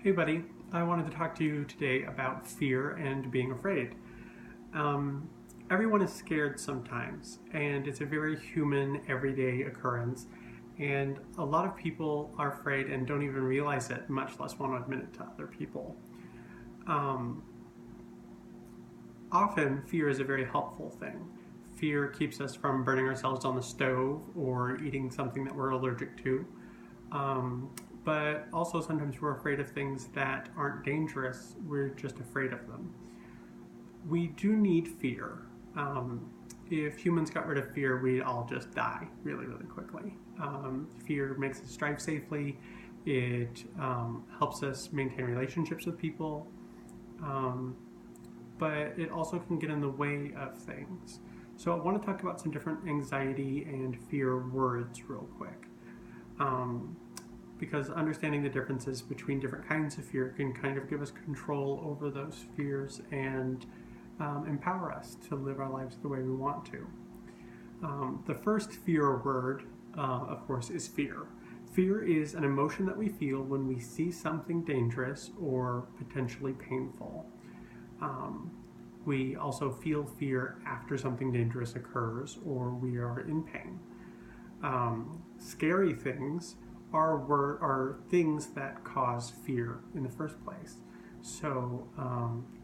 Hey buddy, I wanted to talk to you today about fear and being afraid. Um, Everyone is scared sometimes, and it's a very human, everyday occurrence. And a lot of people are afraid and don't even realize it, much less want to admit it to other people. Um, Often, fear is a very helpful thing. Fear keeps us from burning ourselves on the stove or eating something that we're allergic to. Um, but also, sometimes we're afraid of things that aren't dangerous, we're just afraid of them. We do need fear. If humans got rid of fear, we'd all just die really, really quickly. Fear makes us strive safely. It helps us maintain relationships with people, um, but it also can get in the way of things. So I want to talk about some different anxiety and fear words real quick. Um, because understanding the differences between different kinds of fear can kind of give us control over those fears and empower us to live our lives the way we want to. The first fear word, of course, is fear. Fear is an emotion that we feel when we see something dangerous or potentially painful. Um, we also feel fear after something dangerous occurs or we are in pain. Scary things are things that cause fear in the first place. So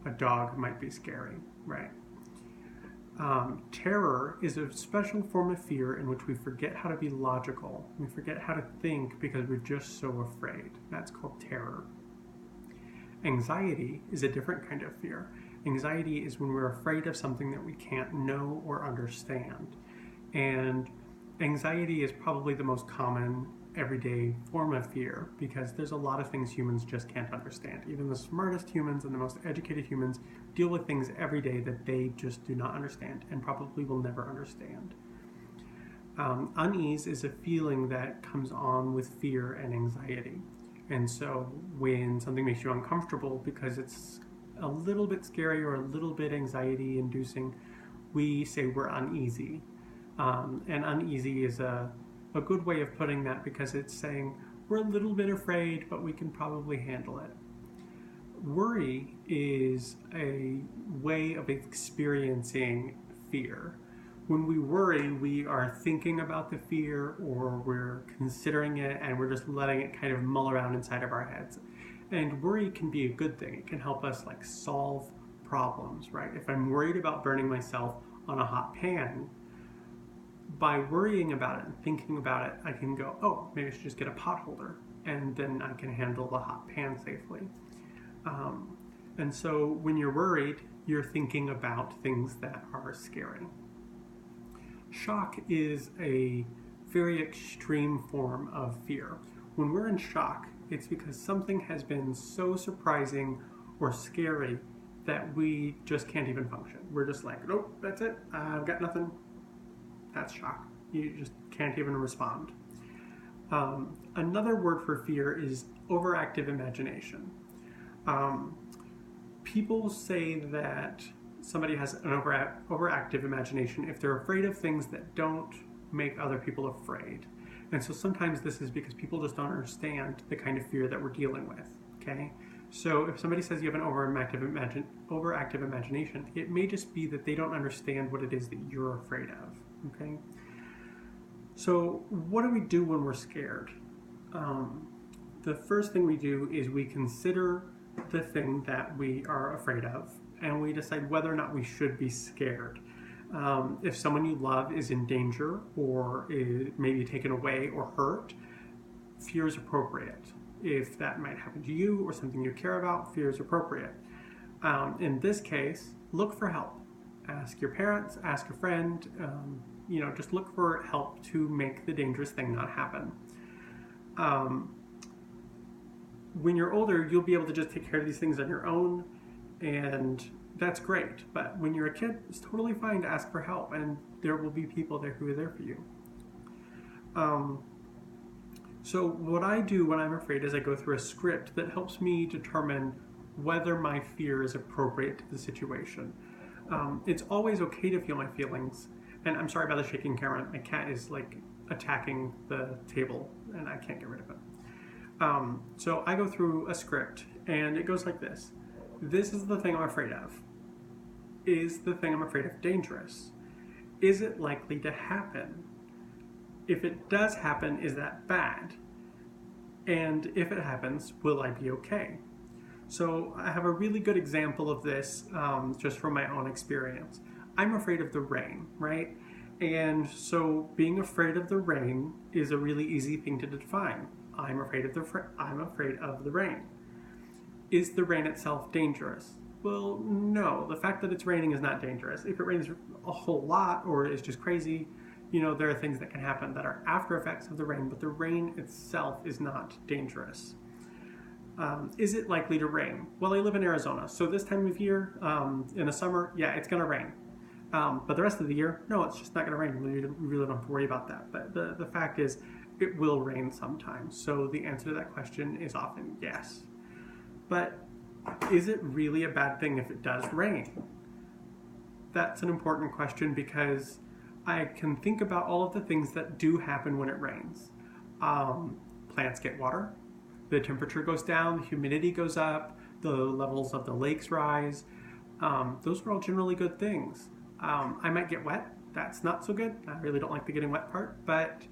a dog might be scary, right? Terror is a special form of fear in which we forget how to be logical. We forget how to think because we're just so afraid. That's called terror. Anxiety is a different kind of fear. Anxiety is when we're afraid of something that we can't know or understand. And anxiety is probably the most common everyday form of fear because there's a lot of things humans just can't understand. Even the smartest humans and the most educated humans deal with things every day that they just do not understand and probably will never understand. Unease is a feeling that comes on with fear and anxiety. And so when something makes you uncomfortable because it's a little bit scary or a little bit anxiety inducing, we say we're uneasy. And uneasy is a good way of putting that because it's saying we're a little bit afraid, but we can probably handle it. Worry is a way of experiencing fear. When we worry, we are thinking about the fear or we're considering it and we're just letting it kind of mull around inside of our heads. And worry can be a good thing. It can help us like solve problems, right? If I'm worried about burning myself on a hot pan, by worrying about it and thinking about it, I can go, oh, maybe I should just get a pot holder, and then I can handle the hot pan safely. And so when you're worried, you're thinking about things that are scary. Shock is a very extreme form of fear. When we're in shock, it's because something has been so surprising or scary that we just can't even function. We're just like, nope, that's it, I've got nothing. That's shock. You just can't even respond. Another word for fear is overactive imagination. People say that somebody has an overactive imagination if they're afraid of things that don't make other people afraid. And so sometimes this is because people just don't understand the kind of fear that we're dealing with, okay? So if somebody says you have an overactive imagination, it may just be that they don't understand what it is that you're afraid of, okay? So what do we do when we're scared? The first thing we do is we consider the thing that we are afraid of, and we decide whether or not we should be scared. If someone you love is in danger or is maybe taken away or hurt, fear is appropriate. If that might happen to you or something you care about, fear is appropriate. In this case, look for help. Ask your parents, ask a friend, just look for help to make the dangerous thing not happen. When you're older, you'll be able to just take care of these things on your own, and that's great. But when you're a kid, it's totally fine to ask for help, and there will be people there who are there for you. So what I do when I'm afraid is I go through a script that helps me determine whether my fear is appropriate to the situation. It's always okay to feel my feelings. And I'm sorry about the shaking camera. My cat is like attacking the table and I can't get rid of it. So I go through a script, and it goes like this. This is the thing I'm afraid of. Is the thing I'm afraid of dangerous? Is it likely to happen? If it does happen, is that bad? And if it happens, will I be okay? So I have a really good example of this just from my own experience. I'm afraid of the rain, right? And so being afraid of the rain is a really easy thing to define. I'm afraid of the rain. Is the rain itself dangerous? Well, no. The fact that it's raining is not dangerous. If it rains a whole lot or is just crazy, there are things that can happen that are after effects of the rain, but the rain itself is not dangerous. Is it likely to rain? Well, I live in Arizona, so this time of year, in the summer, yeah, it's going to rain. But the rest of the year, no, it's just not going to rain. We really don't have to worry about that. But the fact is, it will rain sometimes. So the answer to that question is often yes. But is it really a bad thing if it does rain? That's an important question because I can think about all of the things that do happen when it rains. Plants get water, the temperature goes down, the humidity goes up, the levels of the lakes rise. Those are all generally good things. I might get wet. That's not so good. I really don't like the getting wet part, but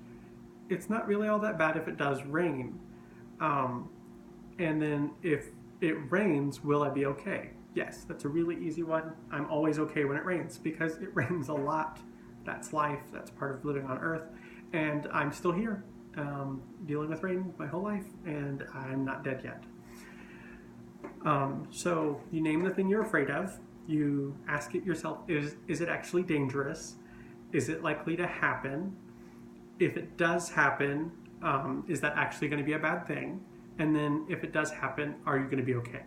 it's not really all that bad if it does rain. And then if it rains, will I be okay? Yes, that's a really easy one. I'm always okay when it rains because it rains a lot. That's life. That's part of living on Earth. And I'm still here dealing with rain my whole life, and I'm not dead yet. So you name the thing you're afraid of. You ask it yourself, is it actually dangerous? Is it likely to happen? If it does happen, is that actually going to be a bad thing? And then if it does happen, are you going to be okay?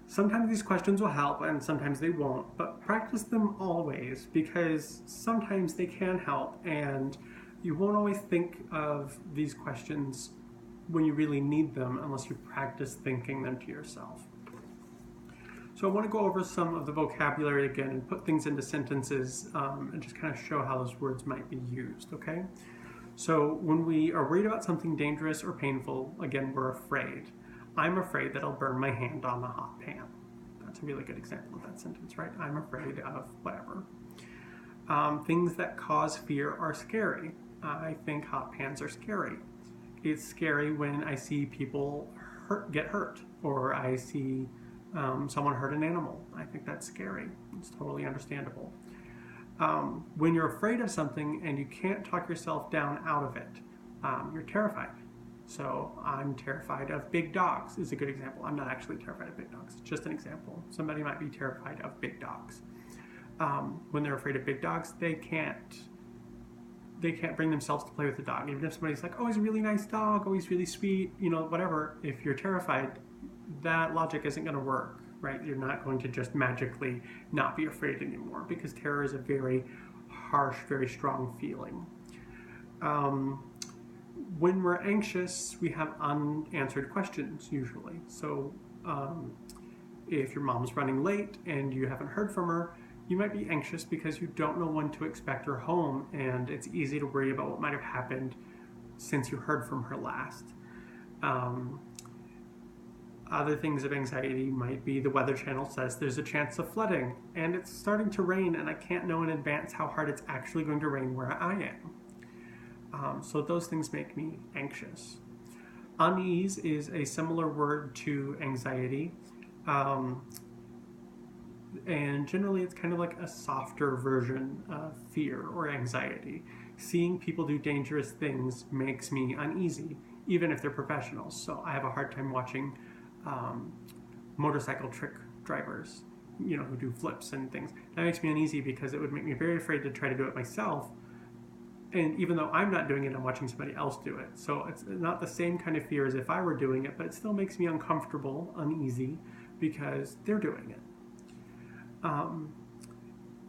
Sometimes these questions will help and sometimes they won't, but practice them always because sometimes they can help and you won't always think of these questions when you really need them unless you practice thinking them to yourself. So I want to go over some of the vocabulary again and put things into sentences and just kind of show how those words might be used, okay? So when we are worried about something dangerous or painful, again, we're afraid. I'm afraid that I'll burn my hand on the hot pan. That's a really good example of that sentence, right? I'm afraid of whatever. Things that cause fear are scary. I think hot pans are scary. It's scary when I see people get hurt or I see someone hurt an animal. I think that's scary. It's totally understandable. When you're afraid of something and you can't talk yourself down out of it, you're terrified. So I'm terrified of big dogs is a good example. I'm not actually terrified of big dogs. It's just an example. Somebody might be terrified of big dogs. When they're afraid of big dogs, they can't bring themselves to play with the dog. Even if somebody's like, oh, he's a really nice dog, oh, he's really sweet, whatever. If you're terrified, that logic isn't going to work, right? You're not going to just magically not be afraid anymore because terror is a very harsh, very strong feeling. When we're anxious, we have unanswered questions usually. So if your mom's running late and you haven't heard from her, you might be anxious because you don't know when to expect her home, and it's easy to worry about what might have happened since you heard from her last. Other things of anxiety might be the Weather Channel says there's a chance of flooding, and it's starting to rain, and I can't know in advance how hard it's actually going to rain where I am. So those things make me anxious. Unease is a similar word to anxiety. And generally it's kind of like a softer version of fear or anxiety. Seeing people do dangerous things makes me uneasy, even if they're professionals. So I have a hard time watching motorcycle trick drivers, who do flips and things. That makes me uneasy because it would make me very afraid to try to do it myself. And even though I'm not doing it, I'm watching somebody else do it. So it's not the same kind of fear as if I were doing it, but it still makes me uncomfortable, uneasy, because they're doing it.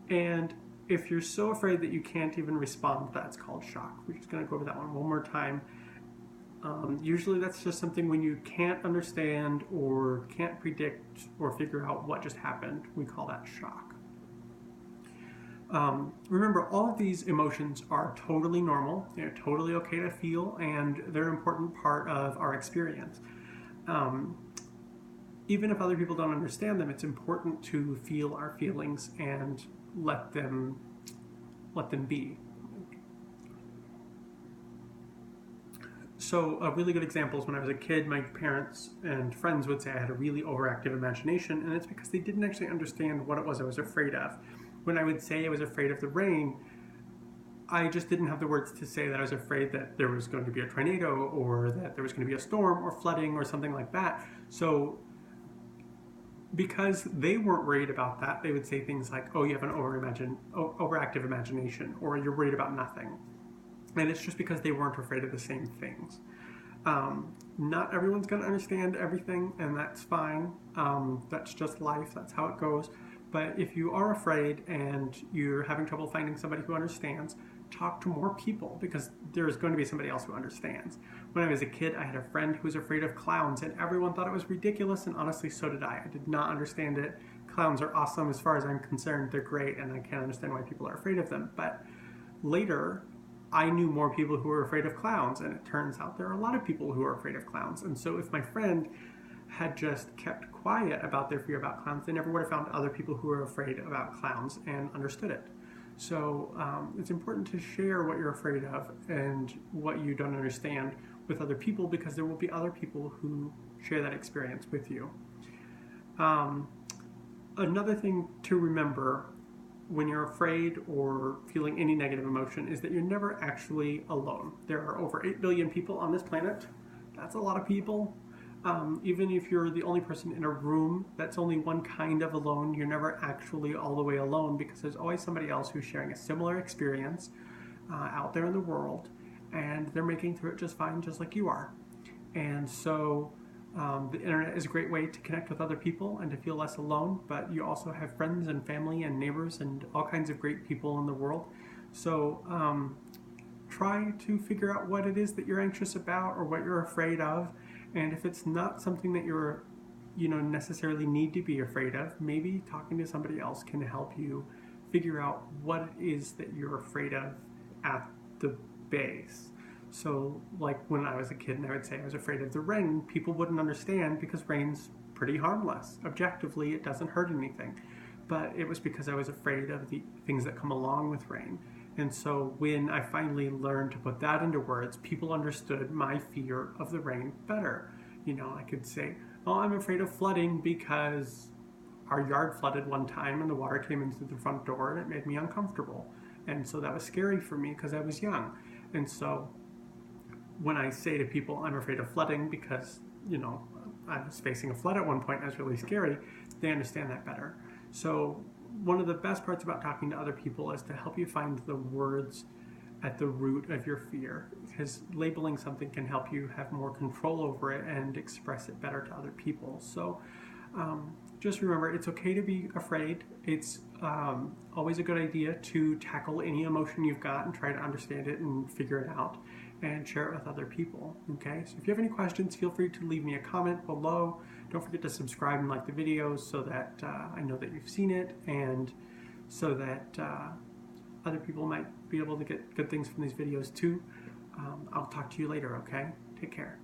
And if you're so afraid that you can't even respond, that's called shock. We're just going to go over that one more time. Usually that's just something when you can't understand or can't predict or figure out what just happened. We call that shock. Remember, all of these emotions are totally normal. They're totally okay to feel, and they're an important part of our experience. Even if other people don't understand them, it's important to feel our feelings and let them be. So a really good example is when I was a kid, my parents and friends would say I had a really overactive imagination, and it's because they didn't actually understand what it was I was afraid of. When I would say I was afraid of the rain, I just didn't have the words to say that I was afraid that there was going to be a tornado or that there was going to be a storm or flooding or something like that. So because they weren't worried about that, they would say things like, oh, you have an overactive imagination, or you're worried about nothing. And it's just because they weren't afraid of the same things. Not everyone's going to understand everything, and that's fine. That's just life. That's how it goes. But if you are afraid and you're having trouble finding somebody who understands, talk to more people, because there's going to be somebody else who understands. When I was a kid, I had a friend who was afraid of clowns, and everyone thought it was ridiculous, and honestly, so did I. I did not understand it. Clowns are awesome as far as I'm concerned. They're great, and I can't understand why people are afraid of them. But later, I knew more people who were afraid of clowns, and it turns out there are a lot of people who are afraid of clowns. And so if my friend had just kept quiet about their fear about clowns, they never would have found other people who were afraid about clowns and understood it. So it's important to share what you're afraid of and what you don't understand with other people, because there will be other people who share that experience with you. Another thing to remember when you're afraid or feeling any negative emotion is that you're never actually alone. There are over 8 billion people on this planet. That's a lot of people. Even if you're the only person in a room that's only one kind of alone, you're never actually all the way alone, because there's always somebody else who's sharing a similar experience out there in the world, and they're making through it just fine, just like you are. And so the internet is a great way to connect with other people and to feel less alone, but you also have friends and family and neighbors and all kinds of great people in the world. So try to figure out what it is that you're anxious about or what you're afraid of. And if it's not something that you're, necessarily need to be afraid of, maybe talking to somebody else can help you figure out what it is that you're afraid of at the base. So like when I was a kid and I would say I was afraid of the rain, people wouldn't understand because rain's pretty harmless. Objectively, it doesn't hurt anything. But it was because I was afraid of the things that come along with rain. And so when I finally learned to put that into words, people understood my fear of the rain better. I could say, oh, I'm afraid of flooding because our yard flooded one time and the water came in through the front door and it made me uncomfortable. And so that was scary for me because I was young. And so when I say to people, I'm afraid of flooding because, I was facing a flood at one point and it was really scary, they understand that better. So one of the best parts about talking to other people is to help you find the words at the root of your fear, because labeling something can help you have more control over it and express it better to other people. So just remember, it's okay to be afraid. It's always a good idea to tackle any emotion you've got and try to understand it and figure it out and share it with other people. Okay, so if you have any questions, feel free to leave me a comment below. Don't forget to subscribe and like the videos so that I know that you've seen it, and so that other people might be able to get good things from these videos too. I'll talk to you later, okay? Take care.